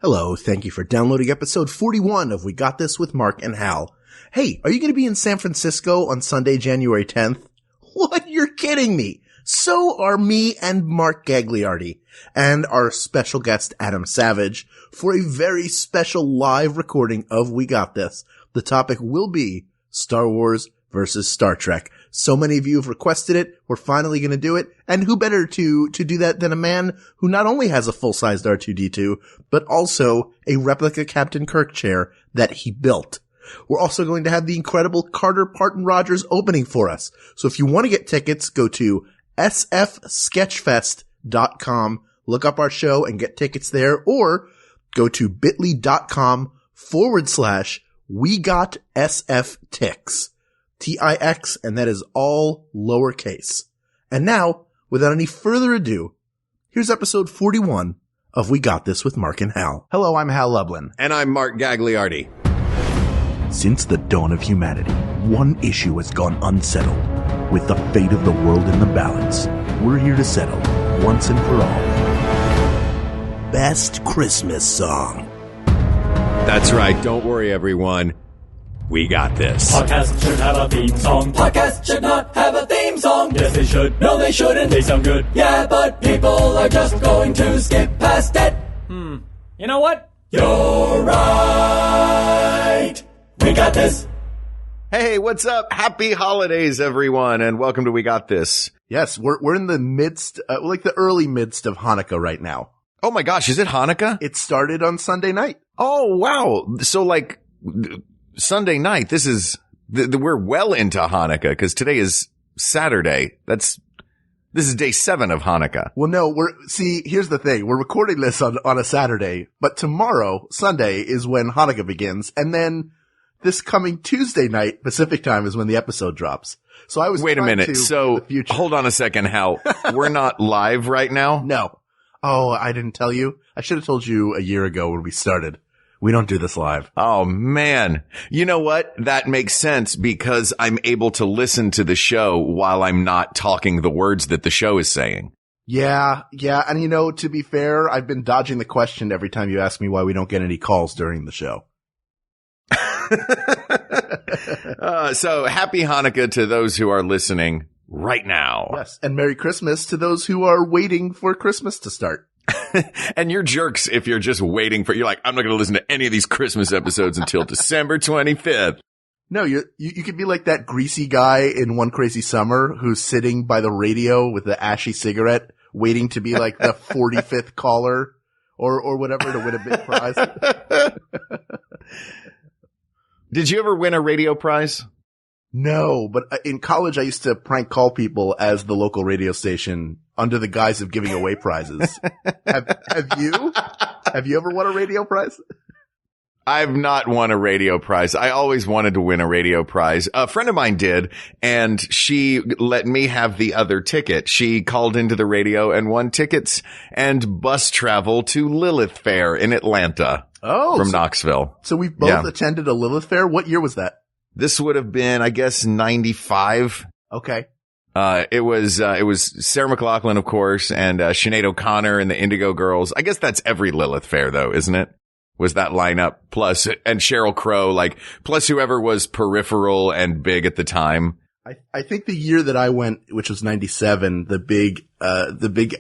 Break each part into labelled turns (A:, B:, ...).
A: Hello, thank you for downloading episode 41 of We Got This with Mark and Hal. Hey, are you going to be in San Francisco on Sunday, January 10th? What? You're kidding me. So are me and Mark Gagliardi and our special guest Adam Savage for a very special live recording of We Got This. The topic will be Star Wars versus Star Trek. So many of you have requested it. We're finally going to do it. And who better to do that than a man who not only has a full-sized R2-D2, but also a replica Captain Kirk chair that he built. We're also going to have the incredible Carter Parton Rogers opening for us. So if you want to get tickets, go to sfsketchfest.com, look up our show and get tickets there, or go to bit.ly/WeGotSFTix. T-I-X, and that is all lowercase. And now, without any further ado, here's episode 41 of We Got This with Mark and Hal. Hello, I'm Hal Lublin.
B: And I'm Mark Gagliardi.
C: Since the dawn of humanity, one issue has gone unsettled. With the fate of the world in the balance, we're here to settle, once and for all, best Christmas song.
B: That's right. Don't worry, everyone. We got this.
D: Podcast should have a theme song. Podcast should not have a theme song. Yes, they should. No, they shouldn't. They sound good. Yeah, but people are just going to skip past it. You know what? You're right. We got this.
B: Hey, what's up? Happy holidays, everyone, and welcome to We Got This.
A: Yes, we're in the midst, like the early midst of Hanukkah right now.
B: Oh my gosh, is it Hanukkah?
A: It started on Sunday night.
B: Oh, wow. So like Sunday night, this is, we're well into Hanukkah because today is Saturday. This is day 7 of Hanukkah.
A: Well, no, here's the thing. We're recording this on a Saturday, but tomorrow, Sunday, is when Hanukkah begins. And then this coming Tuesday night, Pacific time, is when the episode drops. So I was
B: Wait a minute. So hold on a second, Hal. We're not live right now?
A: No. Oh, I didn't tell you. I should have told you a year ago when we started. We don't do this live.
B: Oh, man. You know what? That makes sense because I'm able to listen to the show while I'm not talking the words that the show is saying.
A: Yeah. And to be fair, I've been dodging the question every time you ask me why we don't get any calls during the show.
B: So happy Hanukkah to those who are listening right now.
A: Yes. And Merry Christmas to those who are waiting for Christmas to start.
B: And you're jerks if you're just waiting you're like, I'm not going to listen to any of these Christmas episodes until December 25th.
A: No, you could be like that greasy guy in One Crazy Summer who's sitting by the radio with the ashy cigarette waiting to be like the 45th caller or whatever to win a big prize.
B: Did you ever win a radio prize?
A: No, but in college I used to prank call people as the local radio station under the guise of giving away prizes. Have you? Have you ever won a radio prize?
B: I've not won a radio prize. I always wanted to win a radio prize. A friend of mine did, and she let me have the other ticket. She called into the radio and won tickets and bus travel to Lilith Fair in Atlanta.
A: Oh,
B: from Knoxville.
A: So we've both attended a Lilith Fair. What year was that?
B: This would have been, I guess, 95.
A: Okay.
B: It was Sarah McLachlan, of course, and Sinead O'Connor and the Indigo Girls. I guess that's every Lilith Fair, though, isn't it? Was that lineup plus, and Sheryl Crow, plus whoever was peripheral and big at the time.
A: I think the year that I went, which was 97, the big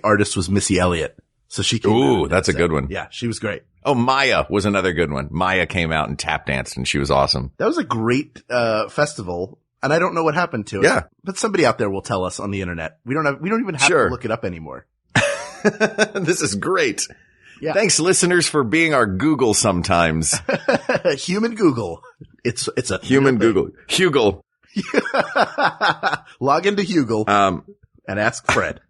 A: artist was Missy Elliott. So she came out.
B: Ooh, that's a good one.
A: Yeah, she was great.
B: Oh, Maya was another good one. Maya came out and tap danced and she was awesome.
A: That was a great, festival. And I don't know what happened to it.
B: Yeah.
A: But somebody out there will tell us on the internet. We don't even have to look it up anymore.
B: This is great.
A: Yeah.
B: Thanks, listeners, for being our Google sometimes.
A: Human Google. It's a
B: human Google. Hugel.
A: Log into Hugel. And ask Fred.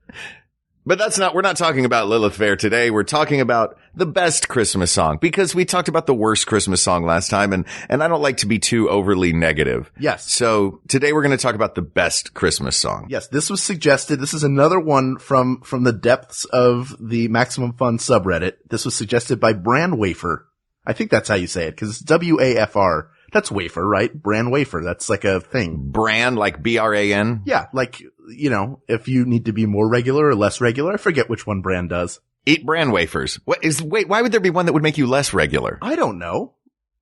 B: But we're not talking about Lilith Fair today. We're talking about the best Christmas song because we talked about the worst Christmas song last time and I don't like to be too overly negative.
A: Yes.
B: So today we're going to talk about the best Christmas song.
A: Yes. This was suggested. This is another one from the depths of the Maximum Fun subreddit. This was suggested by Bran Wafer. I think that's how you say it because it's WAFR. That's wafer, right? Bran wafer. That's like a thing.
B: Bran, like BRAN?
A: Yeah. Like, if you need to be more regular or less regular. I forget which one Bran does.
B: Eat bran wafers. Wait, why would there be one that would make you less regular?
A: I don't know.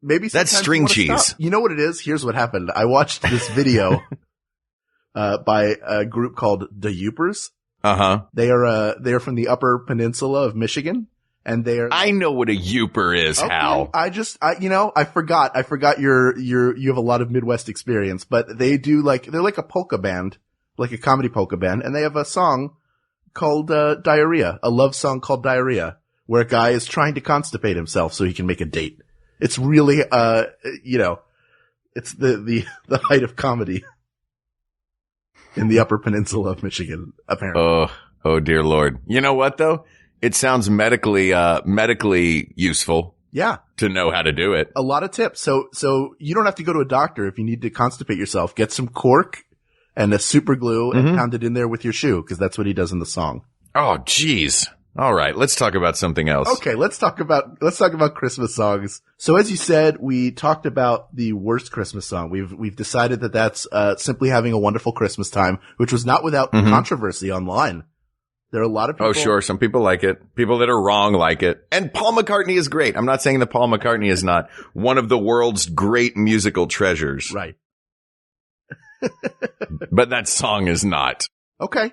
A: Maybe
B: that's string cheese.
A: Stop. You know what it is? Here's what happened. I watched this video by a group called the Yappers.
B: Uh-huh.
A: They are from the Upper Peninsula of Michigan, and they are.
B: I know what a Yapper is,
A: okay,
B: Hal.
A: I forgot you have a lot of Midwest experience, but they're like a polka band, like a comedy polka band, and they have a song called Diarrhea, a love song called Diarrhea, where a guy is trying to constipate himself so he can make a date. It's really, it's the height of comedy in the Upper Peninsula of Michigan, apparently.
B: Oh dear Lord. You know what though? It sounds medically useful.
A: Yeah.
B: To know how to do it.
A: A lot of tips. So you don't have to go to a doctor if you need to constipate yourself. Get some cork and a super glue and pound it in there with your shoe, because that's what he does in the song.
B: Oh, geez. All right. Let's talk about something else.
A: Okay. Let's talk about Christmas songs. So as you said, we talked about the worst Christmas song. We've decided that that's, simply having a wonderful Christmas time, which was not without controversy online. There are a lot of people.
B: Oh, sure. Some people like it. People that are wrong like it. And Paul McCartney is great. I'm not saying that Paul McCartney is not one of the world's great musical treasures.
A: Right.
B: But that song is not.
A: Okay.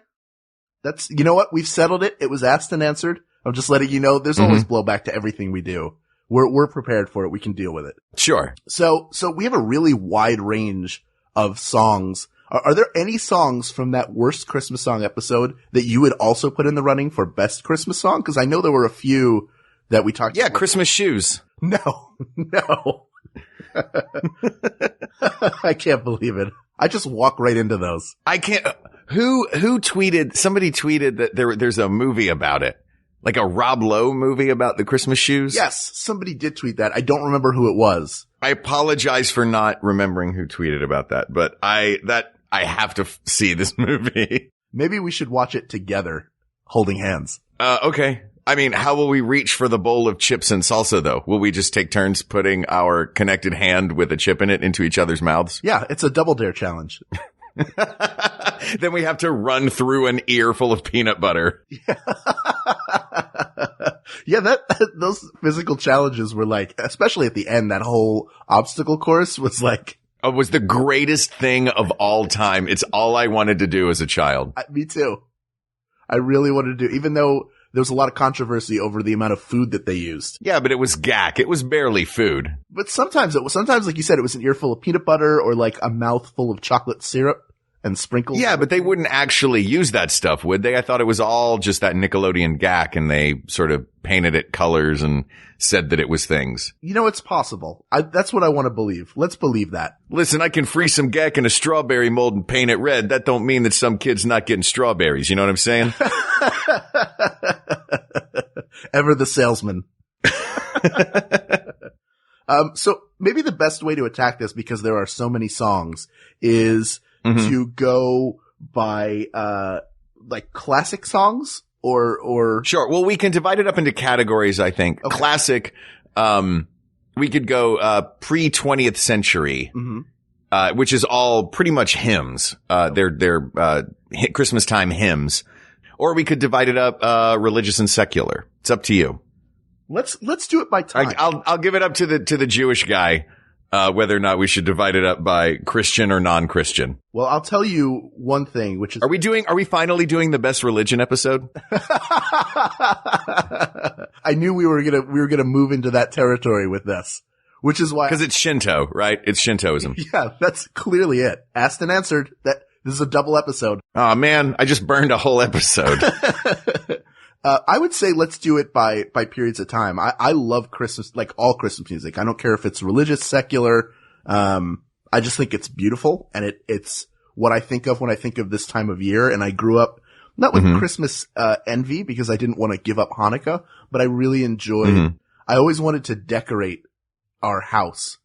A: You know what? We've settled it. It was asked and answered. I'm just letting you know there's always blowback to everything we do. We're prepared for it. We can deal with it.
B: Sure.
A: So we have a really wide range of songs. Are there any songs from that worst Christmas song episode that you would also put in the running for best Christmas song? Because I know there were a few that we talked about.
B: Yeah, Christmas shoes.
A: No. I can't believe it. I just walk right into those.
B: I can't. Who tweeted? Somebody tweeted that there's a movie about it. Like a Rob Lowe movie about the Christmas shoes?
A: Yes, somebody did tweet that. I don't remember who it was.
B: I apologize for not remembering who tweeted about that, but I have to see this movie.
A: Maybe we should watch it together, holding hands.
B: Okay. I mean, how will we reach for the bowl of chips and salsa, though? Will we just take turns putting our connected hand with a chip in it into each other's mouths?
A: Yeah, it's a double dare challenge.
B: Then we have to run through an ear full of peanut butter.
A: Yeah, those physical challenges were like, especially at the end, that whole obstacle course was like.
B: It was the greatest thing of all time. It's all I wanted to do as a child.
A: Me too. I really wanted to do, even though there was a lot of controversy over the amount of food that they used.
B: Yeah, but it was gack. It was barely food.
A: But sometimes, like you said, it was an earful of peanut butter or like a mouthful of chocolate syrup and sprinkles.
B: Yeah, but they wouldn't actually use that stuff, would they? I thought it was all just that Nickelodeon gack, and they sort of painted it colors and said that it was things.
A: You know, it's possible. That's what I want to believe. Let's believe that.
B: Listen, I can freeze some gack in a strawberry mold and paint it red. That don't mean that some kid's not getting strawberries. You know what I'm saying?
A: Ever the salesman. So maybe the best way to attack this, because there are so many songs, is to go by, like classic songs or.
B: Sure. Well, we can divide it up into categories, I think. Okay. Classic, we could go, pre-20th century, which is all pretty much hymns. They're Christmas time hymns. Or we could divide it up, religious and secular. It's up to you.
A: Let's do it by time.
B: I'll give it up to the Jewish guy, whether or not we should divide it up by Christian or non-Christian.
A: Well, I'll tell you one thing, which is.
B: Are we finally doing the best religion episode?
A: I knew we were gonna move into that territory with this, which is why.
B: Because it's Shinto, right? It's Shintoism.
A: Yeah, that's clearly it. Asked and answered. This is a double episode.
B: Oh man, I just burned a whole episode.
A: I would say let's do it by periods of time. I love Christmas, like all Christmas music. I don't care if it's religious, secular. I just think it's beautiful, and it's what I think of when I think of this time of year. And I grew up not with Christmas, envy, because I didn't want to give up Hanukkah, but I really enjoyed, I always wanted to decorate our house,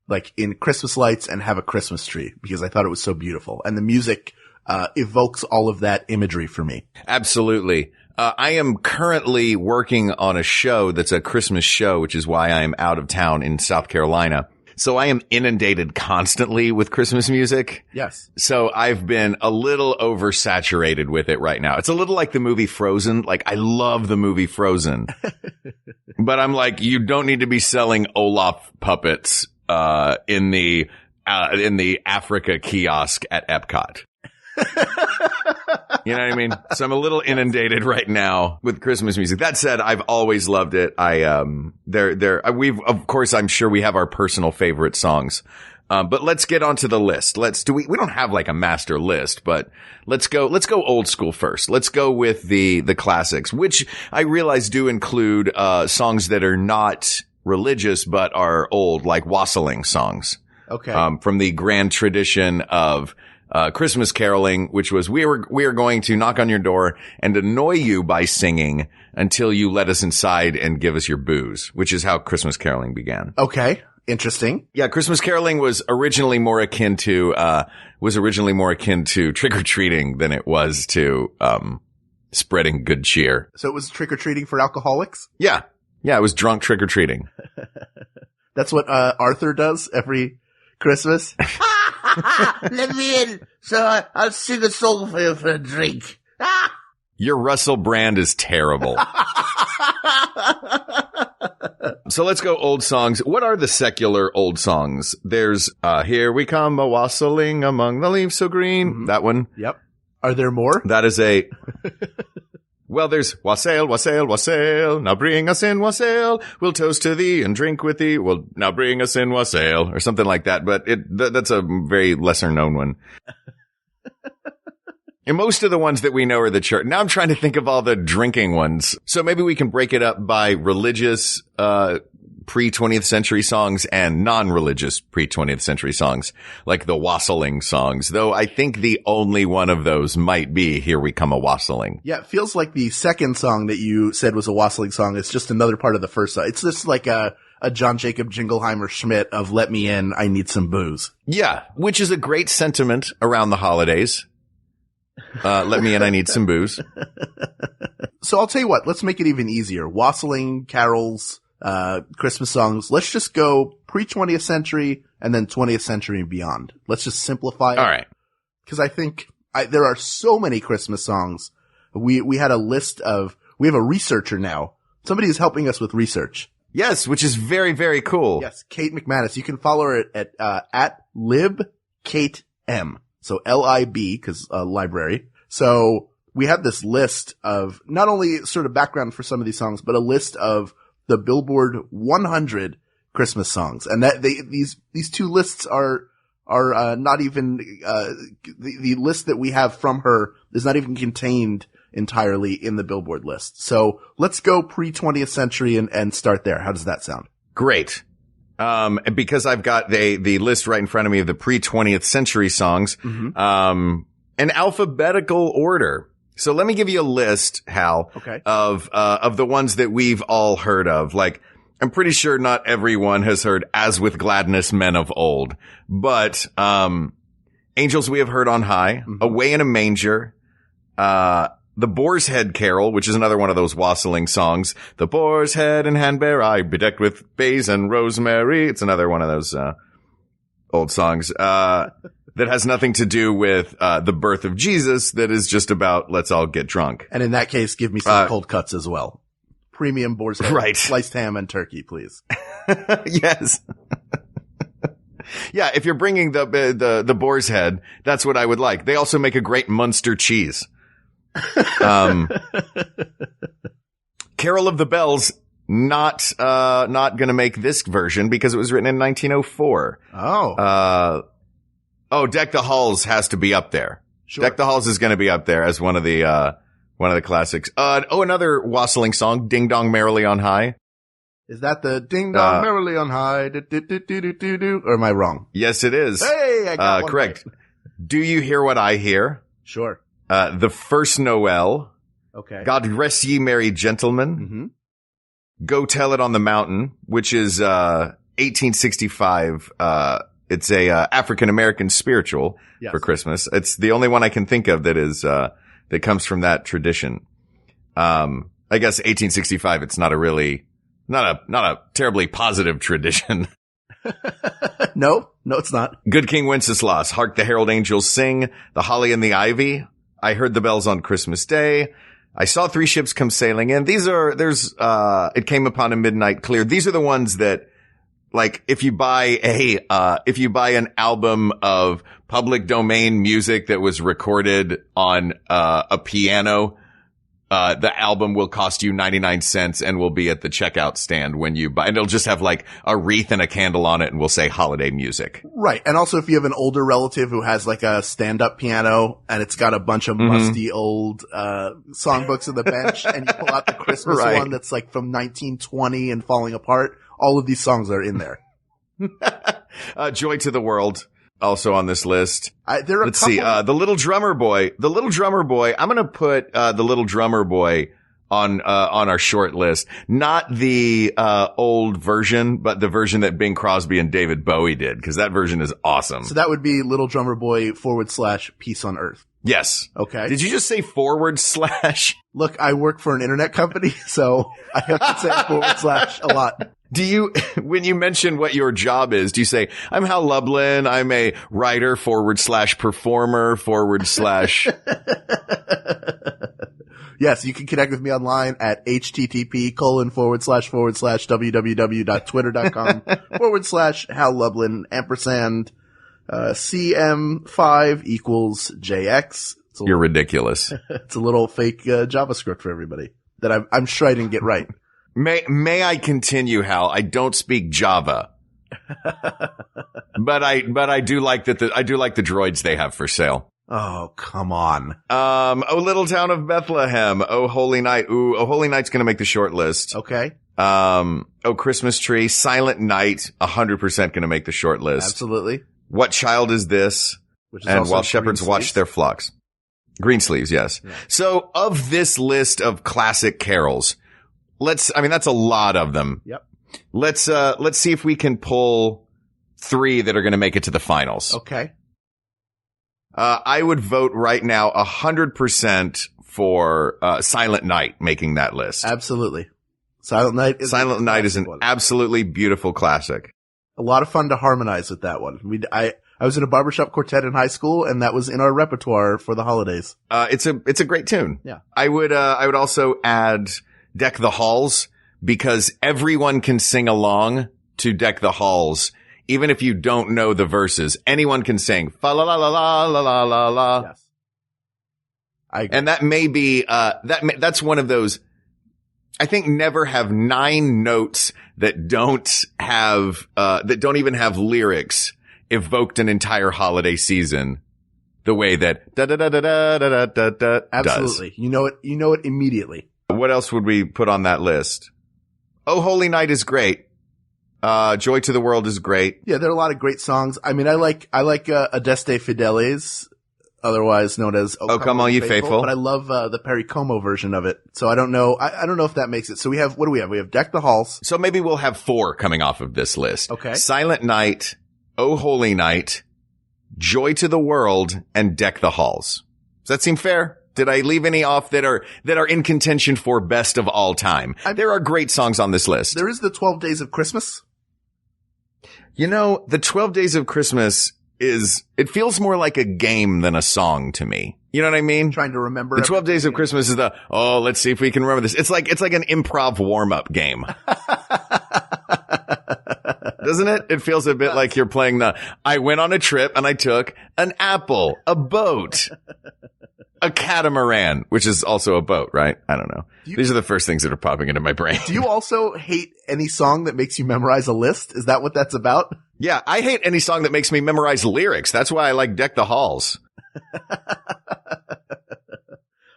A: like in Christmas lights, and have a Christmas tree, because I thought it was so beautiful. And the music, evokes all of that imagery for me.
B: Absolutely. I am currently working on a show that's a Christmas show, which is why I am out of town in South Carolina. So I am inundated constantly with Christmas music.
A: Yes.
B: So I've been a little oversaturated with it right now. It's a little like the movie Frozen. Like, I love the movie Frozen. But I'm like, you don't need to be selling Olaf puppets, in the Africa kiosk at Epcot. You know what I mean? So I'm a little inundated right now with Christmas music. That said, I've always loved it. Of course, I'm sure we have our personal favorite songs. But let's get onto the list. We don't have like a master list, but let's go old school first. Let's go with the classics, which I realize do include, songs that are not religious, but are old, like wassailing songs.
A: Okay.
B: From the grand tradition of Christmas caroling, which was we are going to knock on your door and annoy you by singing until you let us inside and give us your booze, which is how Christmas caroling began.
A: Okay. Interesting.
B: Yeah, Christmas caroling was originally more akin to trick-or-treating than it was to spreading good cheer.
A: So it was trick-or-treating for alcoholics?
B: Yeah. Yeah, it was drunk trick-or-treating.
A: That's what Arthur does every Christmas. Let me in, so I'll sing a song for you for a drink.
B: Your Russell Brand is terrible. So let's go old songs. What are the secular old songs? There's, Here We Come a-wassailing among the leaves so green. Mm-hmm. That one.
A: Yep. Are there more?
B: That is well, there's wassail, wassail, wassail. Now bring us in, wassail. We'll toast to thee and drink with thee. Well, now bring us in, wassail, or something like that. But that's a very lesser known one. And most of the ones that we know are the church. Now I'm trying to think of all the drinking ones. So maybe we can break it up by religious, pre-20th century songs and non-religious pre-20th century songs, like the wassailing songs, though I think the only one of those might be Here We Come a-Wassailing.
A: Yeah, it feels like the second song that you said was a wassailing song. It's just another part of the first song. It's just like a John Jacob Jingleheimer Schmidt of Let Me In, I Need Some Booze.
B: Yeah, which is a great sentiment around the holidays. Let me in, I need some booze.
A: So I'll tell you what, let's make it even easier. Wassailing, carols, Christmas songs. Let's just go pre-20th century and then 20th century and beyond. Let's just simplify it.
B: All right.
A: Cause I think there are so many Christmas songs. We had a list of, we have a researcher now. Somebody is helping us with research.
B: Yes, which is very, very cool.
A: Yes, Kate McManus. You can follow her at libkatem. So L-I-B, cause, library. So we have this list of not only sort of background for some of these songs, but a list of the Billboard 100 Christmas songs. And that these two lists are not even, the list that we have from her is not even contained entirely in the Billboard list. So let's go pre-20th century and start there. How does that sound?
B: Great. Because I've got the list right in front of me of the pre-20th century songs, in alphabetical order. So let me give you a list, Hal,
A: okay,
B: of the ones that we've all heard of. Like, I'm pretty sure not everyone has heard As With Gladness Men of Old, but, Angels We Have Heard on High, Away in a Manger, the Boar's Head Carol, which is another one of those wassailing songs. The boar's head and handbear I bedecked with bays and rosemary. It's another one of those, old songs, that has nothing to do with, the birth of Jesus. That is just about let's all get drunk.
A: And in that case, give me some cold cuts as well. Premium boar's head,
B: right,
A: sliced ham and turkey, please.
B: Yes. Yeah. If you're bringing the boar's head, that's what I would like. They also make a great Munster cheese. Carol of the Bells, not gonna make this version because it was written in 1904. Deck the Halls has to be up there.
A: Sure.
B: Deck the Halls is gonna be up there as one of the classics. Another wassailing song, Ding Dong Merrily on High.
A: Is that the Ding Dong Merrily on High? Do, or am I wrong?
B: Yes, it is.
A: Hey, I got one
B: correct.
A: right.
B: Do You Hear What I Hear?
A: Sure.
B: The First Noel.
A: Okay.
B: God Rest Ye Merry Gentlemen.
A: Mm-hmm.
B: Go Tell It on the Mountain, which is 1865. It's a African-American spiritual for Christmas. It's the only one I can think of that is that comes from that tradition. I guess 1865, it's not a terribly positive tradition.
A: No, it's not.
B: Good King Wenceslas, Hark the Herald Angels Sing, The Holly and the Ivy, I Heard the Bells on Christmas Day, I Saw Three Ships Come Sailing In. It Came Upon a Midnight Clear. These are the ones that, like, if you buy an album of public domain music that was recorded on a piano, the album will cost you 99 cents and will be at the checkout stand when you buy, and it'll just have like a wreath and a candle on it and will say holiday music.
A: Right. And also if you have an older relative who has like a stand-up piano and it's got a bunch of musty old, songbooks on the bench and you pull out the Christmas one that's like from 1920 and falling apart, all of these songs are in there.
B: Joy to the World. Also on this list.
A: Let's see.
B: The Little Drummer Boy. I'm going to put, The Little Drummer Boy on our short list. Not the, old version, but the version that Bing Crosby and David Bowie did, because that version is awesome.
A: So that would be Little Drummer Boy / Peace on Earth.
B: Yes.
A: Okay.
B: Did you just say /?
A: Look, I work for an internet company, so I have to say / a lot.
B: Do you, when you mention what your job is, do you say, I'm Hal Lublin, I'm a writer / performer /
A: Yes, you can connect with me online at http:// www.twitter.com / Hal Lublin & CM5 equals JX.
B: You're ridiculous.
A: It's a little fake JavaScript for everybody that I'm sure I didn't get right.
B: May I continue, Hal? I don't speak Java. but I do like the droids they have for sale.
A: Oh, come on.
B: Oh, Little Town of Bethlehem. Oh, Holy Night. Ooh, Oh, Holy Night's gonna make the short list.
A: Okay.
B: Oh, Christmas Tree. Silent Night. 100% gonna make the short list.
A: Absolutely.
B: What Child Is This?
A: Which is
B: and
A: also
B: While Shepherds Watch Their Flocks. Greensleeves, yes. Yeah. So of this list of classic carols, that's a lot of them.
A: Yep.
B: Let's see if we can pull 3 that are going to make it to the finals.
A: Okay.
B: I would vote right now 100% for, Silent Night making that list.
A: Absolutely. Silent Night is
B: an absolutely beautiful classic.
A: A lot of fun to harmonize with that one. I was in a barbershop quartet in high school and that was in our repertoire for the holidays.
B: It's a great tune.
A: Yeah.
B: I would also add Deck the Halls, because everyone can sing along to Deck the Halls, even if you don't know the verses. Anyone can sing fa la la la la la la la la.
A: Yes.
B: And that may be that's one of those, I think, never have 9 notes that don't even have lyrics evoked an entire holiday season the way that da da da da da da da da.
A: Absolutely.
B: Does.
A: You know it immediately.
B: What else would we put on that list? Oh, Holy Night is great. Joy to the World is great.
A: Yeah, there are a lot of great songs. I mean, I like Adeste Fideles, otherwise known as
B: Oh Come All Ye Faithful.
A: But I love the Perry Como version of it. So I don't know. I don't know if that makes it. So what do we have? We have Deck the Halls.
B: So maybe we'll have 4 coming off of this list.
A: Okay.
B: Silent Night, Oh Holy Night, Joy to the World, and Deck the Halls. Does that seem fair? Did I leave any off that are in contention for best of all time? There are great songs on this list.
A: There is the 12 Days of Christmas.
B: You know, the 12 Days of Christmas it feels more like a game than a song to me. You know what I mean?
A: Trying to remember.
B: The 12 Days of Christmas is let's see if we can remember this. It's like an improv warm-up game. Doesn't it? It feels a bit like you're playing I went on a trip and I took an apple, a boat, a catamaran, which is also a boat, right? I don't know. These are the first things that are popping into my brain.
A: Do you also hate any song that makes you memorize a list? Is that what that's about?
B: Yeah, I hate any song that makes me memorize lyrics. That's why I like Deck the Halls.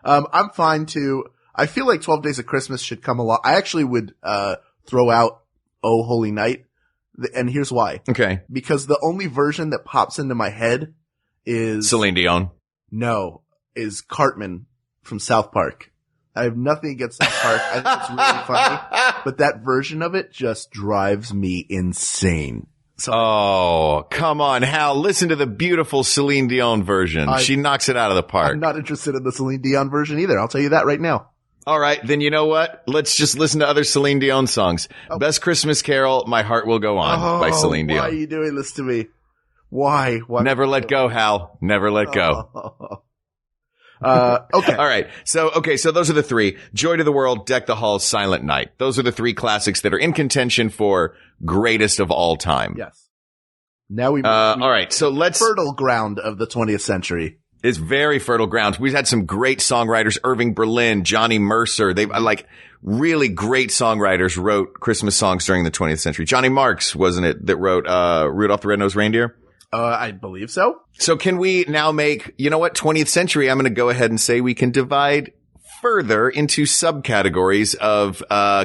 A: I'm fine too. I feel like 12 Days of Christmas should come along. I actually would throw out Oh Holy Night. And here's why.
B: Okay.
A: Because the only version that pops into my head is
B: Celine Dion.
A: No, is Cartman from South Park. I have nothing against South Park. I think it's really funny, but that version of it just drives me insane. So,
B: oh, come on, Hal. Listen to the beautiful Celine Dion version. She knocks it out of the park.
A: I'm not interested in the Celine Dion version either. I'll tell you that right now.
B: All right, then you know what? Let's just listen to other Celine Dion songs. Oh. Best Christmas Carol, My Heart Will Go On by Celine Dion.
A: Why are you doing this to me? Why?
B: Never let go, Hal. Never let go.
A: Okay.
B: All right. So those are the three. Joy to the World, Deck the Halls, Silent Night. Those are the three classics that are in contention for greatest of all time.
A: Yes. Now we
B: all right. So let's
A: fertile ground of the 20th century.
B: It's very fertile ground. We've had some great songwriters, Irving Berlin, Johnny Mercer. They really great songwriters wrote Christmas songs during the 20th century. Johnny Marks, wasn't it, that wrote Rudolph the Red-Nosed Reindeer?
A: I believe so.
B: So can we now make, 20th century, I'm going to go ahead and say we can divide further into subcategories of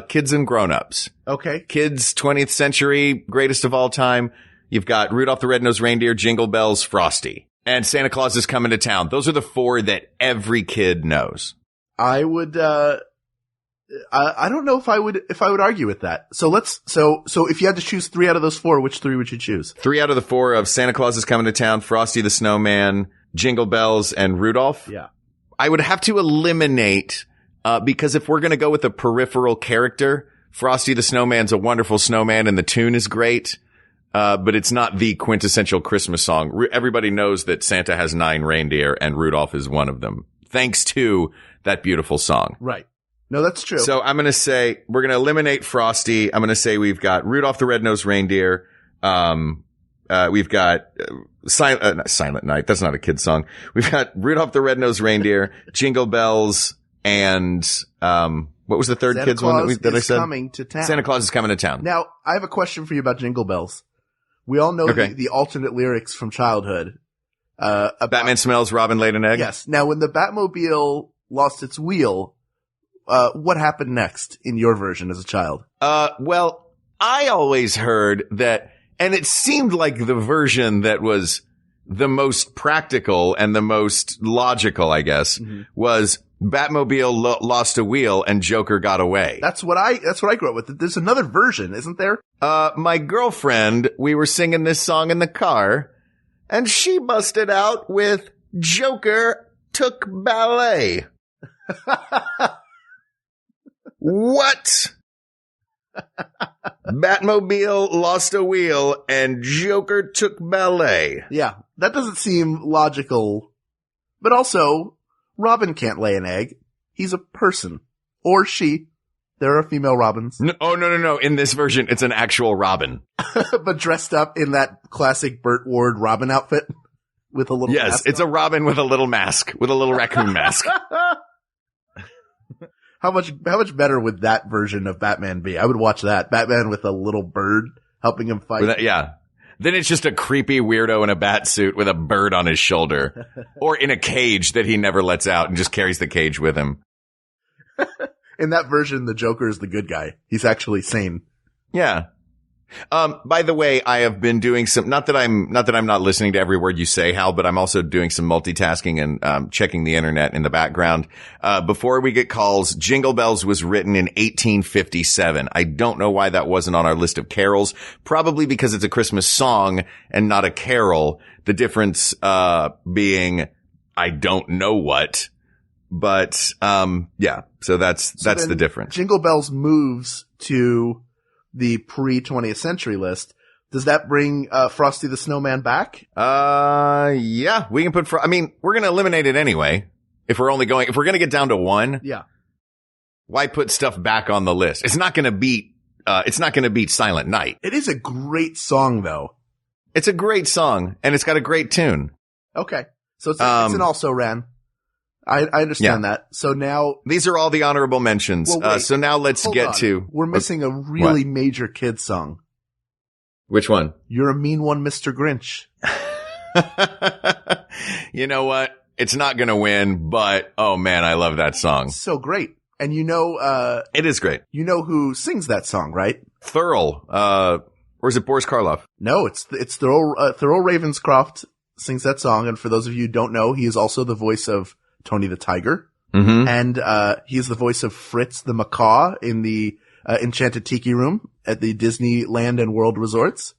B: kids and grown-ups.
A: Okay.
B: Kids, 20th century, greatest of all time. You've got Rudolph the Red-Nosed Reindeer, Jingle Bells, Frosty. And Santa Claus is Coming to Town. Those are the four that every kid knows.
A: I would, I don't know if I would argue with that. So if you had to choose 3 out of those 4, which 3 would you choose?
B: 3 out of the 4 of Santa Claus is Coming to Town, Frosty the Snowman, Jingle Bells, and Rudolph.
A: Yeah.
B: I would have to eliminate, because if we're going to go with a peripheral character, Frosty the Snowman's a wonderful snowman and the tune is great. But it's not the quintessential Christmas song. Everybody knows that Santa has 9 reindeer and Rudolph is one of them, thanks to that beautiful song.
A: Right. No, that's true.
B: So I'm going to say we're going to eliminate Frosty. I'm going to say we've got Rudolph the Red-Nosed Reindeer. We've got Silent Night. That's not a kid's song. We've got Rudolph the Red-Nosed Reindeer, Jingle Bells, and what was the third
A: Santa
B: kid's
A: Claus
B: one that I said?
A: Coming to Town.
B: Santa Claus is Coming to Town.
A: Now, I have a question for you about Jingle Bells. We all know the alternate lyrics from childhood.
B: Batman smells, Robin laid an egg.
A: Yes. Now, when the Batmobile lost its wheel, what happened next in your version as a child?
B: Well, I always heard that, and it seemed like the version that was the most practical and the most logical, I guess, was Batmobile lost a wheel and Joker got away.
A: That's what I grew up with. There's another version, isn't there?
B: My girlfriend, we were singing this song in the car and she busted out with Joker took ballet. What? Batmobile lost a wheel and Joker took ballet.
A: Yeah, that doesn't seem logical. But also, Robin can't lay an egg. He's a person. Or she. There are female Robins.
B: No. In this version, it's an actual Robin.
A: But dressed up in that classic Burt Ward Robin outfit with a little mask.
B: Yes, it's a Robin with a little mask, with a little raccoon mask.
A: How much better would that version of Batman be? I would watch that. Batman with a little bird helping him fight.
B: Yeah. Then it's just a creepy weirdo in a bat suit with a bird on his shoulder. Or in a cage that he never lets out and just carries the cage with him.
A: In that version, the Joker is the good guy. He's actually sane.
B: Yeah. By the way, I have been doing some, not that I'm not listening to every word you say, Hal, but I'm also doing some multitasking and, checking the internet in the background. Before we get calls, Jingle Bells was written in 1857. I don't know why that wasn't on our list of carols. Probably because it's a Christmas song and not a carol. The difference, being, I don't know what. But, yeah. So that's the difference.
A: Jingle Bells moves to the pre-20th century list. Does that bring Frosty the Snowman back?
B: Yeah, we can put we're going to eliminate it anyway. If we're going to get down to 1.
A: Yeah.
B: Why put stuff back on the list? It's not going to beat Silent Night.
A: It is a great song though.
B: It's a great song and it's got a great tune.
A: Okay. So it's an also ran. I understand that. So now
B: these are all the honorable mentions.
A: Well, wait,
B: so now let's get to.
A: We're missing a really major kid song.
B: Which one?
A: You're a Mean One, Mr. Grinch.
B: You know what? It's not going to win, but oh man, I love that song.
A: So great. And
B: it is great.
A: You know who sings that song, right?
B: Thurl. Or is it Boris Karloff?
A: No, it's Thurl Ravenscroft sings that song. And for those of you who don't know, he is also the voice of Tony the Tiger.
B: Mm-hmm.
A: And, he is the voice of Fritz the Macaw in the, Enchanted Tiki Room at the Disneyland and World Resorts.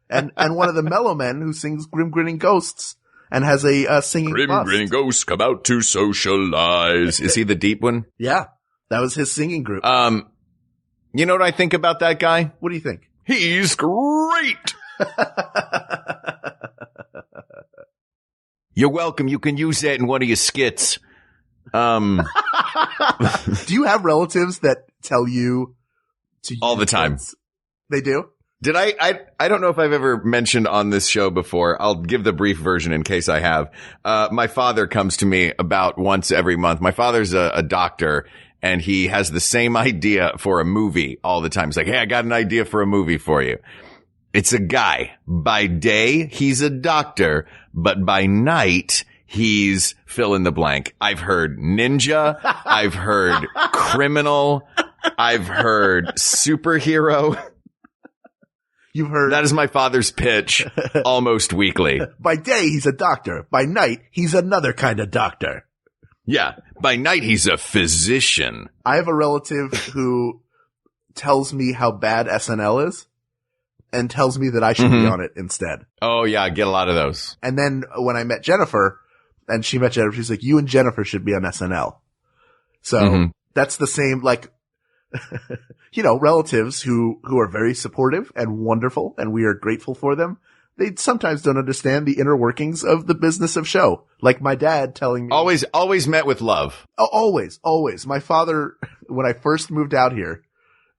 A: And one of the Mellow Men who sings Grim Grinning Ghosts and has a, singing
B: Grim
A: bust.
B: Grinning Ghosts come out to socialize. Is he the deep one?
A: Yeah. That was his singing group.
B: You know what I think about that guy?
A: What do you think?
B: He's great. You're welcome. You can use that in one of your skits.
A: Do you have relatives that tell you to
B: all the time?
A: Skits? They do?
B: Did I don't know if I've ever mentioned on this show before. I'll give the brief version in case I have. My father comes to me about once every month. My father's a doctor, and he has the same idea for a movie all the time. He's like, hey, I got an idea for a movie for you. It's a guy. By day, he's a doctor, but by night, he's fill in the blank. I've heard ninja. I've heard criminal. I've heard superhero.
A: You've heard.
B: That is my father's pitch almost weekly.
A: By day, he's a doctor. By night, he's another kind of doctor.
B: Yeah. By night, he's a physician.
A: I have a relative who tells me how bad SNL is and tells me that I should be on it instead.
B: Oh, yeah. I get a lot of those.
A: And then when I met Jennifer and she met Jennifer, she's like, you and Jennifer should be on SNL. So that's the same, like, you know, relatives who are very supportive and wonderful, and we are grateful for them. They sometimes don't understand the inner workings of the business of show. Like my dad telling me.
B: Always met with love.
A: Oh, always. My father, when I first moved out here,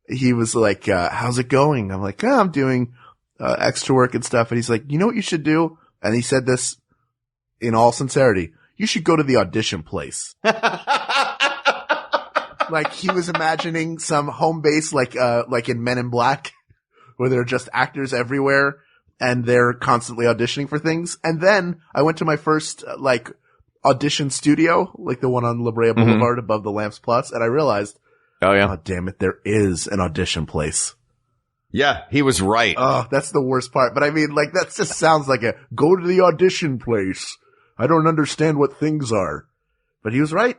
A: he was like, how's it going? I'm like, I'm doing extra work and stuff. And he's like, you know what you should do? And he said this in all sincerity. You should go to the audition place. Like he was imagining some home base like in Men in Black where there are just actors everywhere and they're constantly auditioning for things. And then I went to my first audition studio, like the one on La Brea Boulevard above the Lamps Plus. And I realized, oh, damn it, there is an audition place.
B: Yeah, he was right.
A: Oh, that's the worst part. But I mean, like, that just sounds like a go to the audition place. I don't understand what things are. But he was right.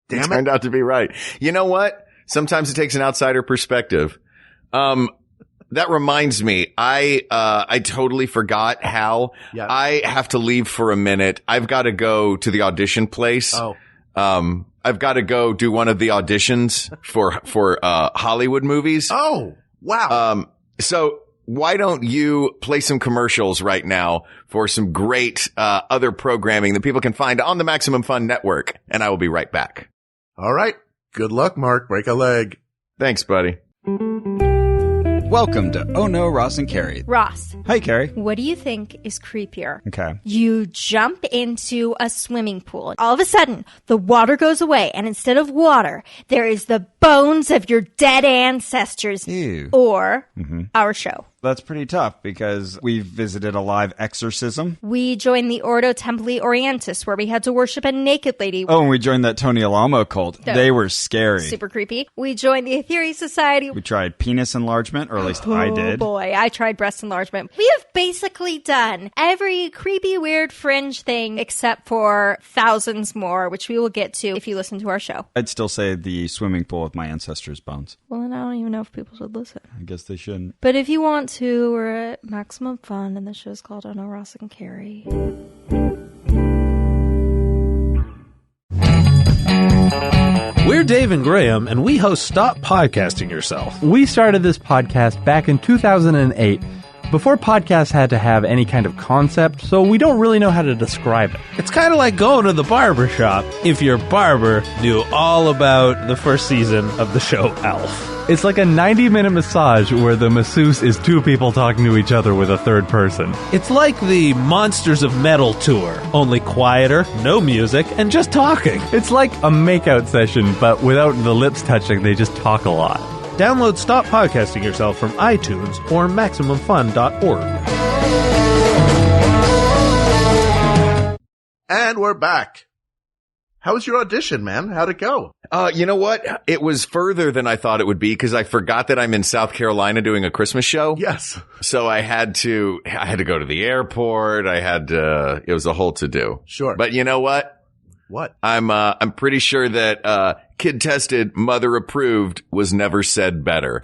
A: Damn it.
B: Turned out to be right. You know what? Sometimes it takes an outsider perspective. That reminds me, I totally forgot, Hal.
A: Yeah.
B: I have to leave for a minute. I've got to go to the audition place.
A: Oh.
B: I've got to go do one of the auditions for Hollywood movies.
A: Oh, wow.
B: So why don't you play some commercials right now for some great, other programming that people can find on the Maximum Fun Network, and I will be right back.
A: All right. Good luck, Mark. Break a leg.
B: Thanks, buddy.
E: Welcome to Oh No, Ross and Carrie.
F: Ross.
E: Hi, Carrie.
F: What do you think is creepier?
E: Okay.
F: You jump into a swimming pool. All of a sudden, the water goes away, and instead of water, there is the bones of your dead ancestors.
E: Ew.
F: Or our show.
E: That's pretty tough because we visited a live exorcism.
F: We joined the Ordo Templi Orientis, where we had to worship a naked lady.
E: Oh, and we joined that Tony Alamo cult. They were scary.
F: Super creepy. We joined the Aetheri Society.
E: We tried penis enlargement, or at least I did.
F: Oh boy, I tried breast enlargement. We have basically done every creepy, weird, fringe thing except for thousands more, which we will get to if you listen to our show.
E: I'd still say the swimming pool with my ancestors' bones.
F: Well, then I don't even know if people should listen.
E: I guess they shouldn't.
F: But if you want to, we're at Maximum Fun, and the show's called Oh No, Ross and Carrie.
G: We're Dave and Graham, and we host Stop Podcasting Yourself.
H: We started this podcast back in 2008, before podcasts had to have any kind of concept, so we don't really know how to describe it.
G: It's kind of like going to the barber shop if your barber knew all about the first season of the show Alf.
H: It's like a 90-minute massage where the masseuse is two people talking to each other with a third person.
G: It's like the Monsters of Metal tour, only quieter, no music, and just talking.
H: It's like a makeout session, but without the lips touching, they just talk a lot.
G: Download Stop Podcasting Yourself from iTunes or MaximumFun.org.
A: And we're back. How was your audition, man? How'd it go?
B: You know what? It was further than I thought it would be because I forgot that I'm in South Carolina doing a Christmas show.
A: Yes.
B: So I had to go to the airport. It was a whole to-do.
A: Sure.
B: But you know what?
A: What?
B: I'm pretty sure that, kid tested, mother approved was never said better.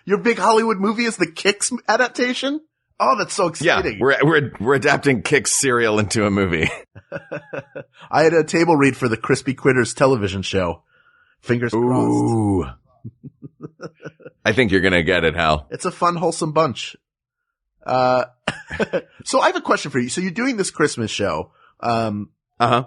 A: Your big Hollywood movie is the Kicks adaptation? Oh, that's so
B: Yeah,
A: exciting.
B: we're adapting Kix cereal into a movie.
A: I had a table read for the Crispy Critters television show. Fingers crossed.
B: Ooh. I think you're gonna get it, Hal.
A: It's a fun, wholesome bunch. So I have a question for you. So you're doing this Christmas show.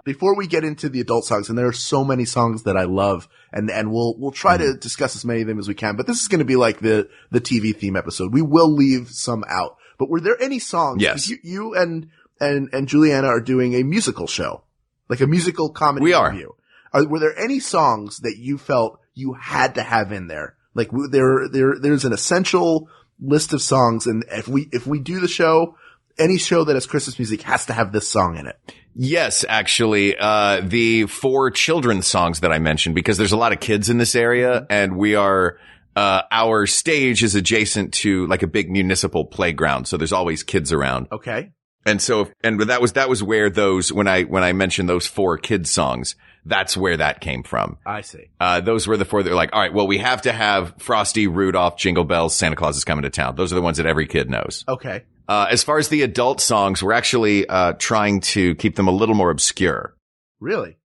A: Before we get into the adult songs, and there are so many songs that I love, and we'll try to discuss as many of them as we can, but this is going to be like the TV theme episode. We will leave some out. But were there any songs?
B: Yes.
A: You and Juliana are doing a musical show, like a musical comedy review. Were there any songs that you felt you had to have in there? Like there's an essential list of songs, and if we do the show, any show that has Christmas music has to have this song in it.
B: Yes, actually, the 4 children's songs that I mentioned, because there's a lot of kids in this area, and we are, our stage is adjacent to like a big municipal playground, so there's always kids around.
A: Okay.
B: And so, that was where those, when I mentioned those 4 kids songs, that's where that came from.
A: I see.
B: Those were the 4 that were like, all right, well, we have to have Frosty, Rudolph, Jingle Bells, Santa Claus is coming to town. Those are the ones that every kid knows.
A: Okay.
B: As far as the adult songs, we're actually, trying to keep them a little more obscure.
A: Really?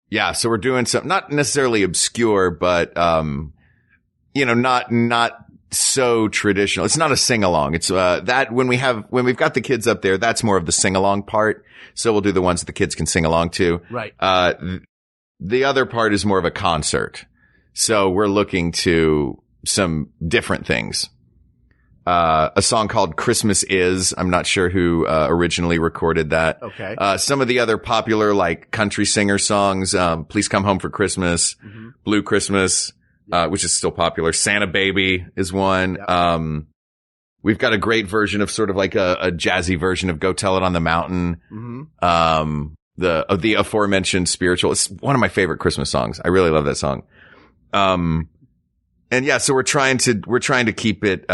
B: Yeah. So we're doing some, not necessarily obscure, but, not so traditional. It's not a sing-along. It's, that when we've got the kids up there, that's more of the sing-along part. So we'll do the ones that the kids can sing along to.
A: Right.
B: The other part is more of a concert. So we're looking to some different things. A song called Christmas Is. I'm not sure who, originally recorded that.
A: Okay.
B: Some of the other popular, like, country singer songs, Please Come Home for Christmas, Blue Christmas, which is still popular. Santa Baby is one. Yep. We've got a great version of sort of like a jazzy version of Go Tell It on the Mountain. The aforementioned Spiritual. It's one of my favorite Christmas songs. I really love that song. And yeah, so we're trying to keep it,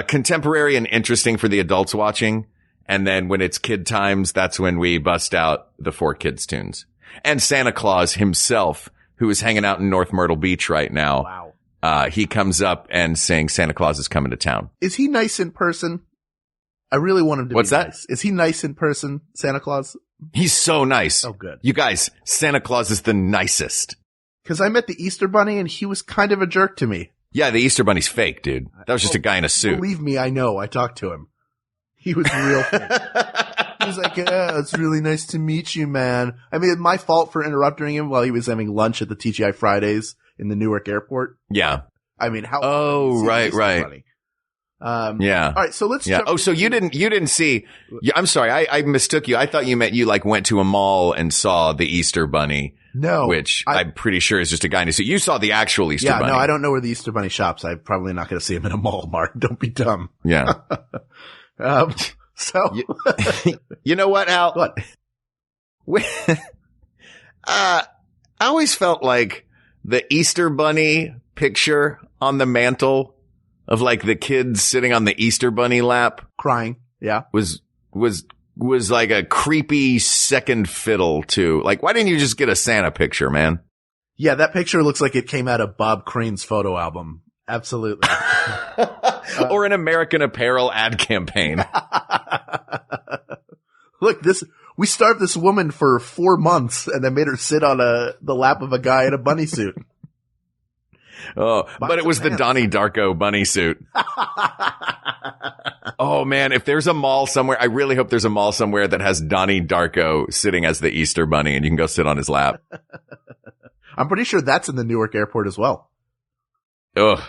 B: contemporary and interesting for the adults watching. And then when it's kid times, that's when we bust out the 4 kids tunes. And Santa Claus himself, who is hanging out in North Myrtle Beach right now.
A: Wow.
B: He comes up and sings Santa Claus is coming to town.
A: Is he nice in person? I really want him to
B: What's
A: be
B: that?
A: nice. Is he nice in person, Santa Claus?
B: He's so nice.
A: Oh, good.
B: You guys, Santa Claus is the nicest.
A: Because I met the Easter Bunny and he was kind of a jerk to me.
B: Yeah, the Easter Bunny's fake, dude. That was just a guy in a suit.
A: Believe me, I know. I talked to him. He was real fake. He was like, yeah, it's really nice to meet you, man. I mean, it's my fault for interrupting him while he was having lunch at the TGI Fridays in the Newark airport.
B: Yeah.
A: I mean, how?
B: Oh, right.
A: Bunny?
B: Yeah.
A: All right. So let's.
B: Yeah.
A: Jump
B: Oh, so you didn't see, I'm sorry. I mistook you. I thought you meant you like went to a mall and saw the Easter Bunny.
A: No.
B: Which I'm pretty sure is just a guy in a suit. You saw the actual Easter Bunny.
A: Yeah, no, I don't know where the Easter Bunny shops. I'm probably not going to see him in a mall, Mark. Don't be dumb.
B: Yeah.
A: So.
B: You know what, Al?
A: What?
B: I always felt like the Easter Bunny picture on the mantle of like the kids sitting on the Easter Bunny lap.
A: Crying. Yeah.
B: Was like a creepy second fiddle to, like, why didn't you just get a Santa picture, man?
A: Yeah, that picture looks like it came out of Bob Crane's photo album. Absolutely.
B: Or an American Apparel ad campaign.
A: Look, we starved this woman for 4 months and then made her sit on the lap of a guy in a bunny suit.
B: Oh, but it was the Donnie Darko bunny suit. Oh man, if there's a mall somewhere, I really hope there's a mall somewhere that has Donnie Darko sitting as the Easter Bunny and you can go sit on his lap.
A: I'm pretty sure that's in the Newark airport as well.
B: Ugh.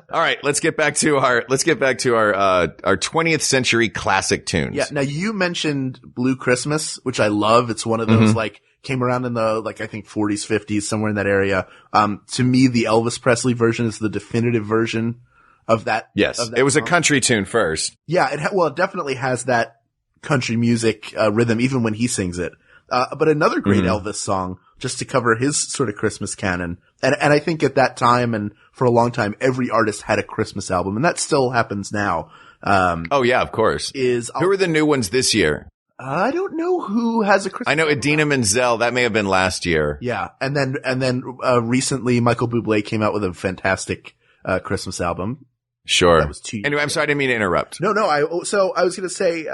B: All right, let's get back to our 20th century classic tunes.
A: Yeah. Now you mentioned Blue Christmas, which I love. It's one of those like came around in the I think 40s, 50s, somewhere in that area. To me, the Elvis Presley version is the definitive version of that.
B: Yes.
A: Of that
B: it was
A: song.
B: a country tune first.
A: Yeah. It definitely has that country music, rhythm, even when he sings it. But another great Elvis song just to cover his sort of Christmas canon. And I think at that time and for a long time, every artist had a Christmas album, and that still happens now.
B: Oh yeah, of course. Who are the new ones this year?
A: I don't know who has a Christmas
B: I know
A: album.
B: Idina Menzel. That may have been last year.
A: Yeah. And then recently Michael Bublé came out with a fantastic, Christmas album.
B: Sure.
A: That was 2 years
B: Anyway, I'm
A: ago.
B: sorry, I didn't mean to interrupt.
A: No, I was going to say,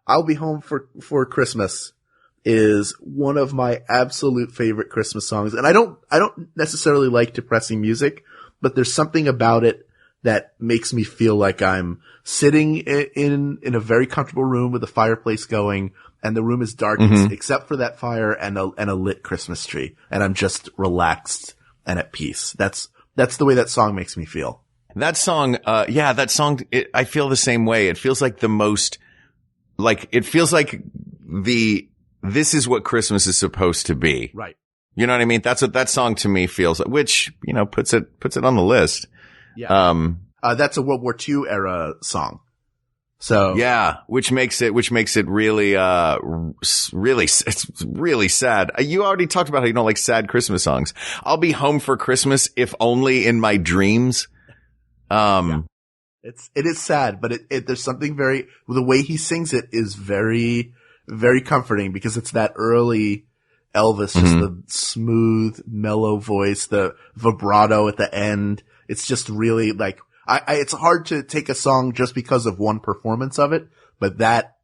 A: I'll Be Home for Christmas is one of my absolute favorite Christmas songs. And I don't necessarily like depressing music, but there's something about it that makes me feel like I'm sitting in a very comfortable room with a fireplace going, and the room is dark except for that fire and a lit Christmas tree. And I'm just relaxed and at peace. That's the way that song makes me feel.
B: That song, I feel the same way. It feels like this is what Christmas is supposed to be.
A: Right.
B: You know what I mean? That's what that song to me feels like, which, puts it on the list.
A: Yeah. That's a World War II era song. So.
B: Yeah. Which makes it really, it's really sad. You already talked about how you don't like sad Christmas songs. I'll Be Home for Christmas, if only in my dreams.
A: Yeah. It is sad, but there's something the way he sings it is very, very comforting because it's that early Elvis, just the smooth, mellow voice, the vibrato at the end. It's just really like, it's hard to take a song just because of one performance of it, but that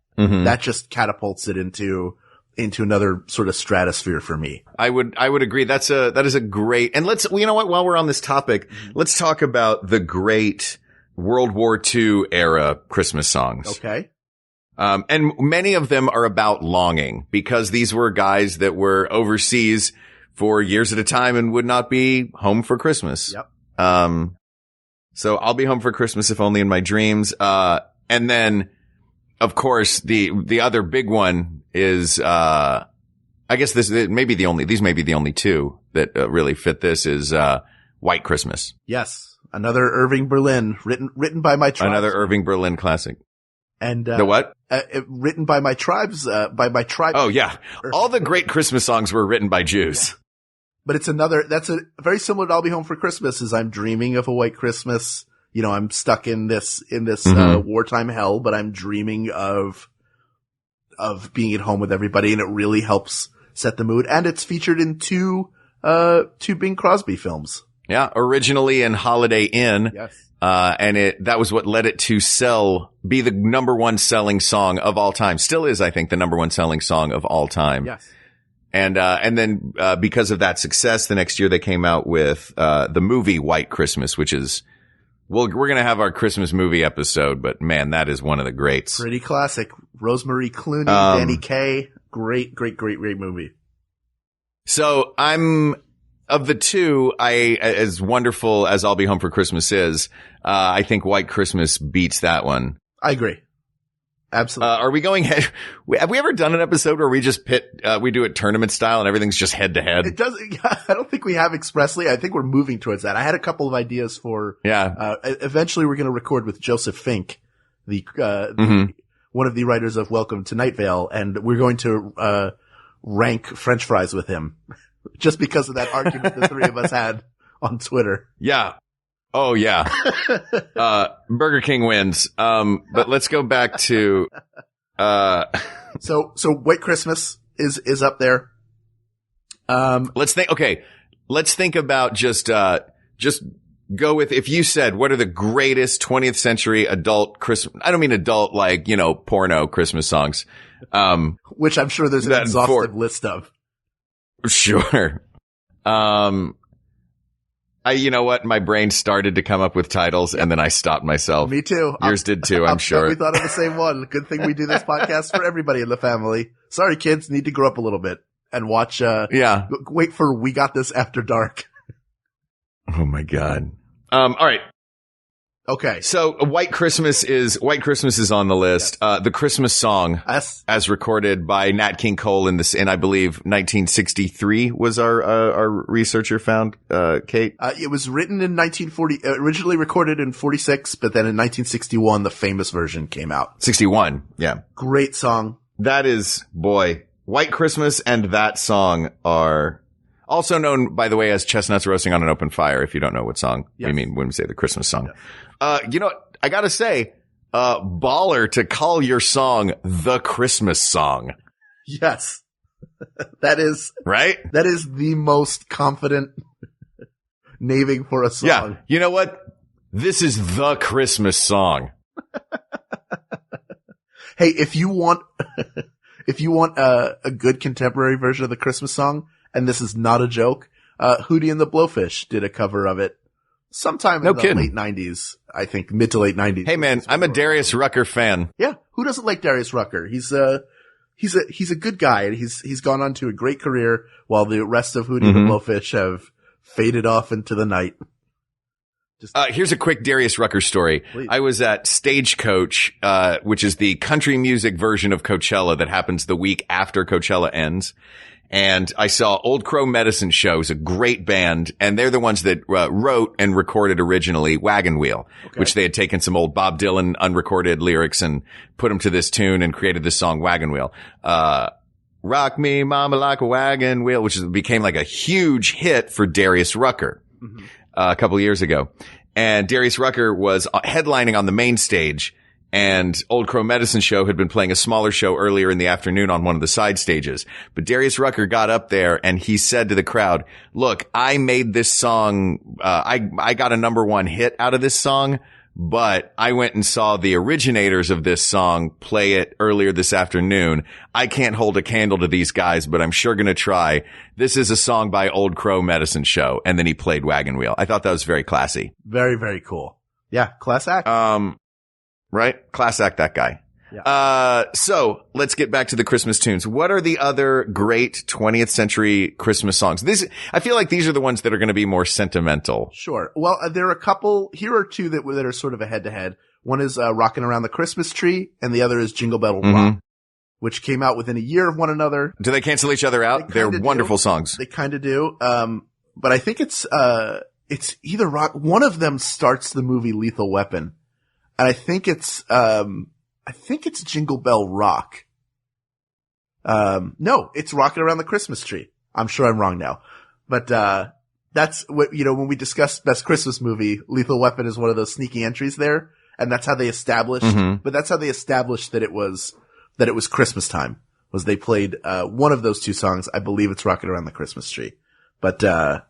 A: just catapults it into another sort of stratosphere for me.
B: I would agree. That is a great, and you know what, while we're on this topic, let's talk about the great World War II era Christmas songs.
A: Okay.
B: And many of them are about longing because these were guys that were overseas for years at a time and would not be home for Christmas.
A: Yep.
B: So I'll Be Home for Christmas, if only in my dreams. And then, of course, the other big one is, I guess these may be the only two that really fit this is, White Christmas.
A: Yes. Another Irving Berlin, written by my tribes.
B: Another Irving Berlin classic.
A: And,
B: the what?
A: Written by my tribes, by my tribe.
B: Oh, yeah. All the great Christmas songs were written by Jews.
A: Yeah. But that's a very similar to I'll Be Home for Christmas is I'm dreaming of a white Christmas. I'm stuck in this wartime hell, but I'm dreaming of being at home with everybody, and it really helps set the mood. And it's featured in two Bing Crosby films.
B: Yeah. Originally in Holiday Inn.
A: Yes.
B: And that was what led it to be the number one selling song of all time. Still is, I think, the number one selling song of all time.
A: Yes.
B: And then, because of that success, the next year they came out with, the movie White Christmas, which is, we're going to have our Christmas movie episode, but man, that is one of the greats.
A: Pretty classic. Rosemary Clooney, Danny Kaye. Great movie.
B: So of the two, as wonderful as I'll Be Home for Christmas is, I think White Christmas beats that one.
A: I agree. Absolutely.
B: Are we going have we ever done an episode where we just we do it tournament style and everything's just head to head?
A: It doesn't, I don't think we have expressly. I think we're moving towards that. I had a couple of ideas for, eventually we're going to record with Joseph Fink, one of the writers of Welcome to Night Vale, and we're going to, rank French fries with him just because of that argument the three of us had on Twitter.
B: Yeah. Oh, yeah. Burger King wins. But let's go back to,
A: So White Christmas is up there.
B: Let's think about just go with, if you said, what are the greatest 20th century adult Christmas, I don't mean adult like, porno Christmas songs.
A: Which I'm sure there's an exhaustive list of.
B: Sure. You know what? My brain started to come up with titles and then I stopped myself.
A: Me too.
B: Yours did too, I'm sure.
A: We thought of the same one. Good thing we do this podcast for everybody in the family. Sorry, kids, need to grow up a little bit and watch, wait for We Got This After Dark.
B: Oh my God. All right.
A: Okay.
B: So White Christmas is on the list.
A: Yes.
B: The Christmas song as recorded by Nat King Cole in I believe 1963 was our researcher found, Kate.
A: It was written in 1940, originally recorded in 46, but then in 1961 the famous version came out.
B: 61. Yeah.
A: Great song.
B: That is, White Christmas and that song are also known, by the way, as Chestnuts Roasting on an Open Fire, if you don't know what song we mean when we say the Christmas song.
A: Yes.
B: I gotta say, baller to call your song the Christmas song.
A: Yes. That is
B: right.
A: That is the most confident naming for a song.
B: Yeah. You know what? This is the Christmas song.
A: Hey, if you want a good contemporary version of the Christmas song, and this is not a joke, Hootie and the Blowfish did a cover of it sometime in the late 90s, I think, mid to late 90s.
B: Hey man, I'm a Darius Rucker fan.
A: Yeah, who doesn't like Darius Rucker? He's a good guy, and he's gone on to a great career while the rest of Hootie and the Blowfish have faded off into the night.
B: Here's a quick Darius Rucker story.
A: Please.
B: I was at Stagecoach, which is the country music version of Coachella that happens the week after Coachella ends. And I saw Old Crow Medicine Show, a great band, and they're the ones that wrote and recorded originally Wagon Wheel, which they had taken some old Bob Dylan unrecorded lyrics and put them to this tune and created this song Wagon Wheel. Rock Me Mama Like a Wagon Wheel, which became like a huge hit for Darius Rucker. A couple of years ago. And Darius Rucker was headlining on the main stage, and Old Crow Medicine Show had been playing a smaller show earlier in the afternoon on one of the side stages. But Darius Rucker got up there and he said to the crowd, look, I made this song, I got a number one hit out of this song, but I went and saw the originators of this song play it earlier this afternoon. I can't hold a candle to these guys, but I'm sure going to try. This is a song by Old Crow Medicine Show. And then he played Wagon Wheel. I thought that was very classy.
A: Very, very cool. Yeah, class act.
B: Right? Class act, that guy. Yeah. So let's get back to the Christmas tunes. What are the other great 20th century Christmas songs? I feel like these are the ones that are going to be more sentimental.
A: Sure. Well, there are a couple. Here are two that are sort of a head to head. One is Rockin' Around the Christmas Tree, and the other is Jingle Bell Rock, which came out within a year of one another.
B: Do they cancel each other out? They're wonderful songs.
A: They kind of do. But I think it's either rock. One of them starts the movie Lethal Weapon, and I think it's Jingle Bell Rock. No, it's Rockin' Around the Christmas Tree. I'm sure I'm wrong now. But, that's what, when we discussed Best Christmas Movie, Lethal Weapon is one of those sneaky entries there. And that's how they established, but that's how they established that it was Christmas time, was they played, one of those two songs. I believe it's Rockin' Around the Christmas Tree. But they're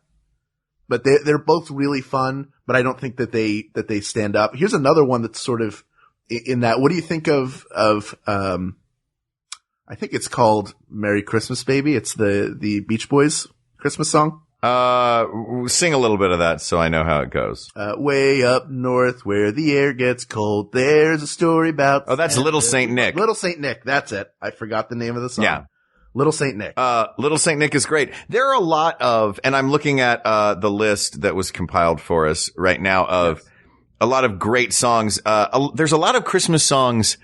A: both really fun, but I don't think that they stand up. Here's another one that's sort of, in that, what do you think of, I think it's called Merry Christmas Baby. It's the Beach Boys Christmas song.
B: Sing a little bit of that so I know how it goes.
A: Way up north where the air gets cold, there's a story about.
B: Oh, that's Little Saint Nick.
A: Little Saint Nick. That's it. I forgot the name of the song.
B: Yeah.
A: Little Saint Nick.
B: Little Saint Nick is great. There are a lot of, and I'm looking at, the list that was compiled for us right now of, yes, a lot of great songs. There's a lot of Christmas songs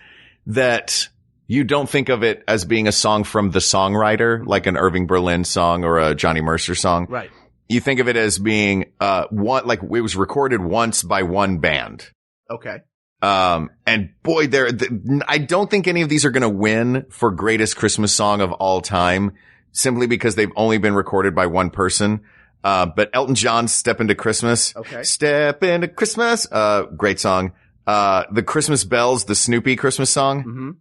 B: that you don't think of it as being a song from the songwriter, like an Irving Berlin song or a Johnny Mercer song.
A: Right.
B: You think of it as being, one, like it was recorded once by one band.
A: Okay.
B: And boy, I don't think any of these are going to win for greatest Christmas song of all time, simply because they've only been recorded by one person. But Elton John's Step Into Christmas.
A: Okay.
B: Step Into Christmas. Great song. The Christmas Bells, the Snoopy Christmas song.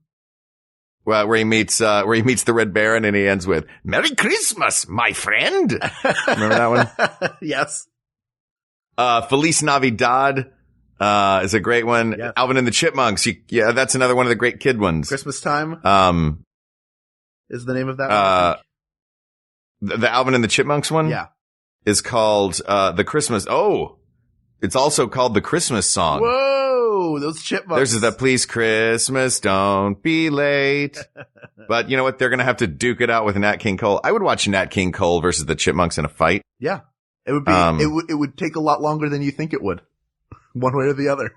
B: Where he meets the Red Baron and he ends with, Merry Christmas, my friend. Remember that one?
A: Yes.
B: Feliz Navidad, is a great one.
A: Yes.
B: Alvin and the Chipmunks. Yeah, that's another one of the great kid ones.
A: Christmas Time. Is the name of that one?
B: The Alvin and the Chipmunks one?
A: Yeah.
B: Is called, the Christmas. Oh, it's also called the Christmas song.
A: Whoa, those chipmunks.
B: There's the Please Christmas, Don't Be Late. But you know what? They're going to have to duke it out with Nat King Cole. I would watch Nat King Cole versus the Chipmunks in a fight.
A: Yeah. It would be, it would take a lot longer than you think it would. One way or the other.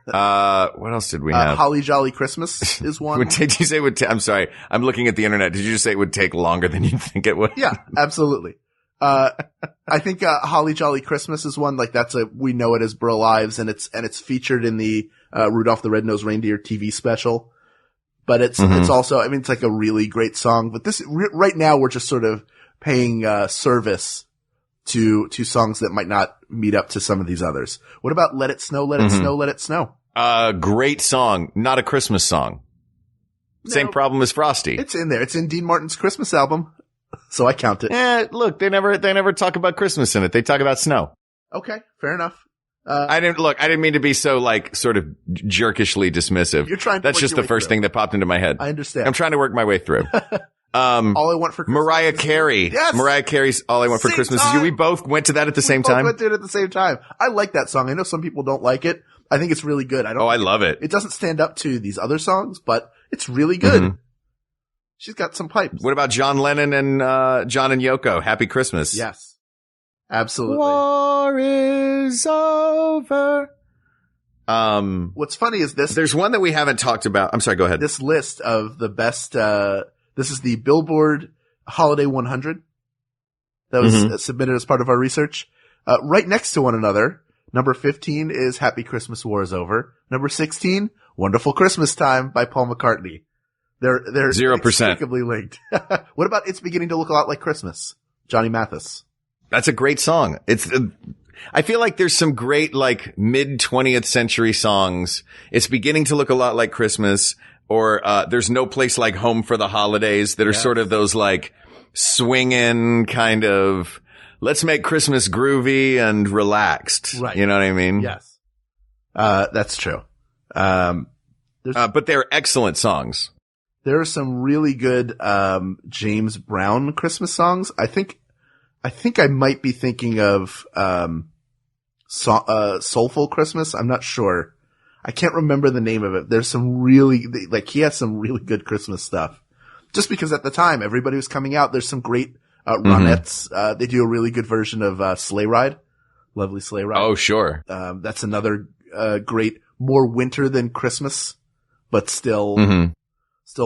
B: What else did we have?
A: Holly Jolly Christmas is one.
B: Did you say it would I'm sorry. I'm looking at the internet. Did you just say it would take longer than you think it would?
A: Yeah, absolutely. I think, Holly Jolly Christmas is one, like we know it as Burl Ives, and it's featured in the, Rudolph the Red-Nosed Reindeer TV special. But it's also, I mean, it's like a really great song, but right now we're just sort of paying, service to songs that might not meet up to some of these others. What about Let It Snow, Let It Snow, Let It Snow?
B: Great song. Not a Christmas song. No, same problem as Frosty.
A: It's in there. It's in Dean Martin's Christmas album. So I count it.
B: Look, they never talk about Christmas in it. They talk about snow.
A: Okay, fair enough.
B: I didn't mean to be so sort of jerkishly dismissive.
A: You're trying to
B: That's
A: work
B: just
A: your
B: the
A: way
B: first
A: through.
B: thing that popped into my head.
A: I understand.
B: I'm trying to work my way through.
A: All I Want for Christmas.
B: Mariah Carey.
A: Yes.
B: Mariah Carey's All I Want for
A: Same
B: Christmas Is
A: time.
B: You. We both went to that at the same
A: We both
B: time.
A: went to it at the same time. I like that song. I know some people don't like it. I think it's really good.
B: I love it.
A: It doesn't stand up to these other songs, but it's really good.
B: Mm-hmm.
A: She's got some pipes.
B: What about John Lennon and John and Yoko? Happy Christmas.
A: Yes. Absolutely.
B: War is over.
A: What's funny is this.
B: There's one that we haven't talked about. I'm sorry, go ahead.
A: This list of the best, this is the Billboard Holiday 100 that was submitted as part of our research. Right next to one another, number 15 is Happy Christmas, War is Over. Number 16, Wonderful Christmas Time by Paul McCartney. They're
B: 0%.
A: inextricably linked. What about It's Beginning to Look a Lot Like Christmas? Johnny Mathis.
B: That's a great song. I feel like there's some great, mid 20th century songs. It's beginning to look a lot like Christmas, or, there's no place like home for the holidays that are sort of those swinging kind of, let's make Christmas groovy and relaxed.
A: Right.
B: You know what I mean?
A: Yes. That's true.
B: But they're excellent songs.
A: There are some really good, James Brown Christmas songs. I think I might be thinking of, Soulful Christmas. I'm not sure. I can't remember the name of it. There's some really, he has some really good Christmas stuff. Just because at the time everybody was coming out, there's some great, Ronettes. They do a really good version of, Sleigh Ride. Lovely Sleigh Ride.
B: Oh, sure.
A: That's another, great, more winter than Christmas, but still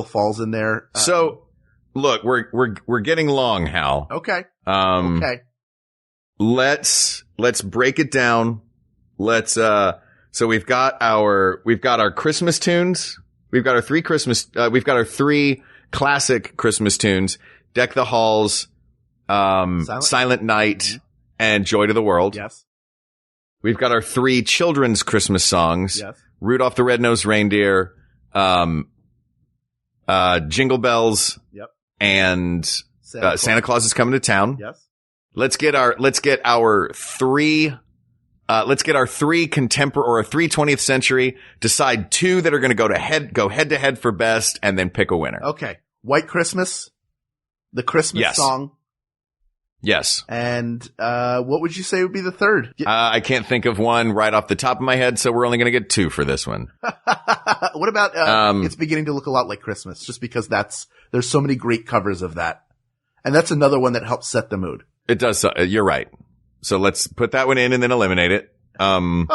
A: falls in there.
B: So look, we're getting long, Hal.
A: Okay.
B: Okay. Let's break it down. So we've got our Christmas tunes. We've got our three classic Christmas tunes: Deck the Halls, Silent Night, and Joy to the World.
A: Yes.
B: We've got our three children's Christmas songs:
A: Yes.
B: Rudolph the Red-Nosed Reindeer, Jingle Bells,
A: Yep.
B: and Santa Claus is Coming to Town.
A: Yes.
B: Let's get our three contemporary or three 20th century, decide two that are going to go head to head for best, and then pick a winner.
A: Okay. White Christmas, the Christmas song.
B: Yes.
A: And, what would you say would be the third?
B: I can't think of one right off the top of my head, so we're only going to get two for this one.
A: What about, It's Beginning to Look a Lot Like Christmas, just because there's so many great covers of that. And that's another one that helps set the mood.
B: It does. You're right. So let's put that one in and then eliminate it. No,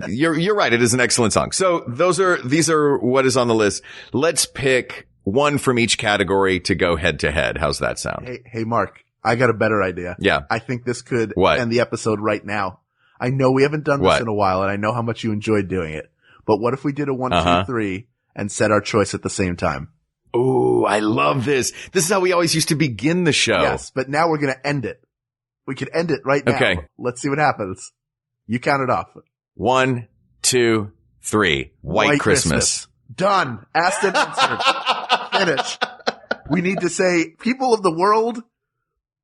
B: you're right. It is an excellent song. So these are what is on the list. Let's pick one from each category to go head to head. How's that sound?
A: Hey, Mark, I got a better idea.
B: Yeah.
A: I think this could
B: What?
A: end the episode right now. I know we haven't done this
B: What?
A: in a while, and I know how much you enjoyed doing it. But what if we did a 1, 2, 3 and said our choice at the same time?
B: Oh, I love this. This is how we always used to begin the show.
A: Yes, but now we're going to end it. We could end it right now.
B: Okay.
A: Let's see what happens. You count it off.
B: 1, 2, 3. White Christmas.
A: Done. Asked and answered. Finish. We need to say, people of the world,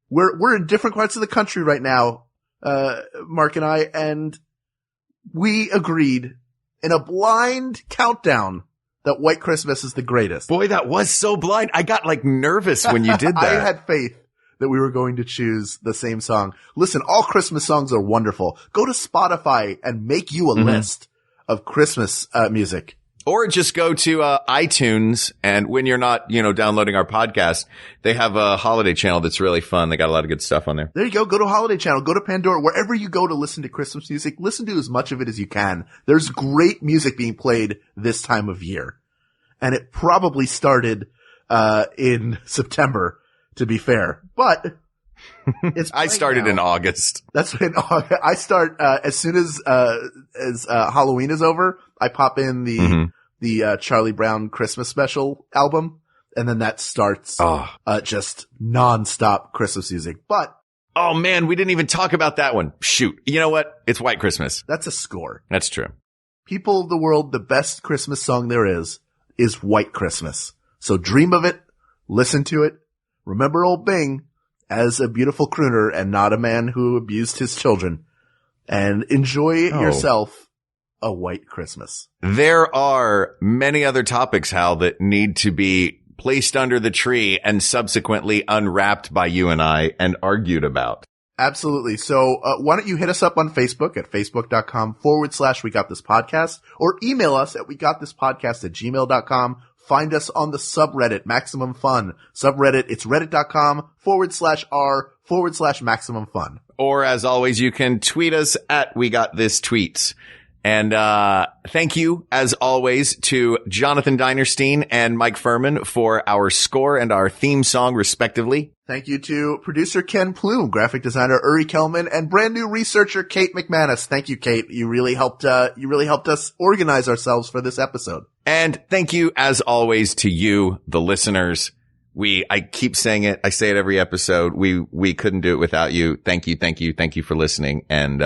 A: we're in different parts of the country right now, Mark and I, and we agreed in a blind countdown that White Christmas is the greatest.
B: Boy, that was so blind. I got nervous when you did that.
A: I had faith that we were going to choose the same song. Listen, all Christmas songs are wonderful. Go to Spotify and make you a list of Christmas music.
B: Or just go to iTunes, and when you're not, downloading our podcast, they have a holiday channel that's really fun. They got a lot of good stuff on there.
A: There you go. Go to Holiday Channel. Go to Pandora. Wherever you go to listen to Christmas music, listen to as much of it as you can. There's great music being played this time of year. And it probably started in September, to be fair. But it's
B: I started in August.
A: That's when I start as soon as Halloween is over. I pop in the Charlie Brown Christmas special album, and then that starts just nonstop Christmas music. But
B: oh man, we didn't even talk about that one. Shoot, you know what? It's White Christmas.
A: That's a score.
B: That's true.
A: People of the world, the best Christmas song there is White Christmas. So dream of it, listen to it, remember Old Bing, as a beautiful crooner and not a man who abused his children. And enjoy yourself a white Christmas.
B: There are many other topics, Hal, that need to be placed under the tree and subsequently unwrapped by you and I and argued about.
A: Absolutely. So why don't you hit us up on Facebook at facebook.com/We Got This Podcast, or email us at wegotThisPodcast@gmail.com. Find us on the subreddit, Maximum Fun. Subreddit, it's reddit.com/r/Maximum Fun.
B: Or as always, you can tweet us at We Got This Tweets. And thank you, as always, to Jonathan Dinerstein and Mike Furman for our score and our theme song, respectively.
A: Thank you to producer Ken Plume, graphic designer Uri Kelman, and brand new researcher Kate McManus. Thank you, Kate. You really helped us organize ourselves for this episode.
B: And thank you, as always, to you, the listeners. I keep saying it. I say it every episode. We couldn't do it without you. Thank you. Thank you. Thank you for listening. And,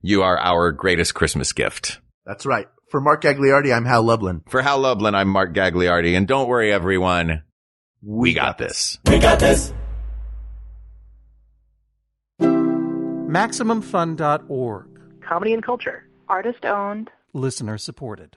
B: you are our greatest Christmas gift.
A: That's right. For Mark Gagliardi, I'm Hal Lublin.
B: For Hal Lublin, I'm Mark Gagliardi. And don't worry, everyone. We got this.
D: We got this.
I: MaximumFun.org.
J: Comedy and culture.
K: Artist owned.
I: Listener supported.